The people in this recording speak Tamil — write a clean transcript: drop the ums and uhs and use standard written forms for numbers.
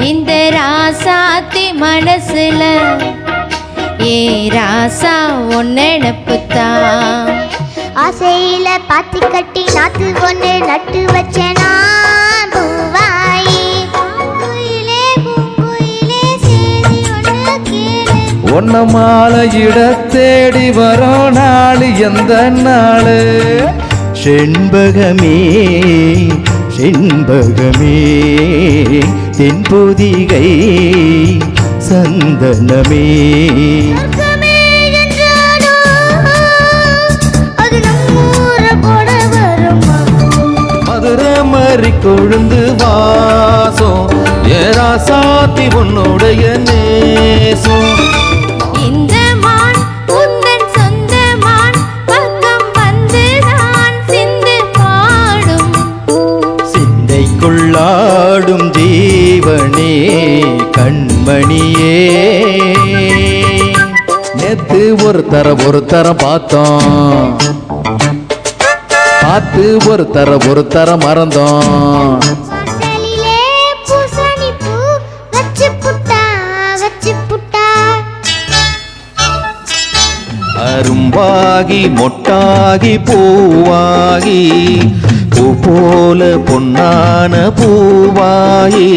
இந்த ராசாத்தி மனசுல ஏ ராசா ஒன்னெனப்புத்தான் ஆசையில பாத்தி கட்டி நாத்து ஒன்று நட்டு வச்சனா பூவாயி பூங்குயிலே பூங்குயிலே சேதி ஒன்று கேளு ஒன்ன மாலையிட தேடி வரும் நாள் எந்த நாள் செண்பகமே செண்பகமே தென்பொதிகை சந்தனமே சொர்க்கமே என்றாலோ அது நம்மூர போட வருமா மதுரை மறி கொழுந்து வாசம் ஏராசாத்தி உன்னுடைய நேசம் இந்த மான் உந்தன் சொந்த மான் பக்கம் வந்துதான் சிந்து பாடும் சிந்தைக்குள்ளாடும் ஜீவனே கண்மணியே நேத்து ஒரு தரம் பார்த்தோம் பார்த்து ஒரு தரம் மறந்தோம் வாசலிலே பூசணி பூ வச்சு புட்டா அரும்பாகி மொட்டாகி பூவாகி பூ போல பொன்னான பூவாயி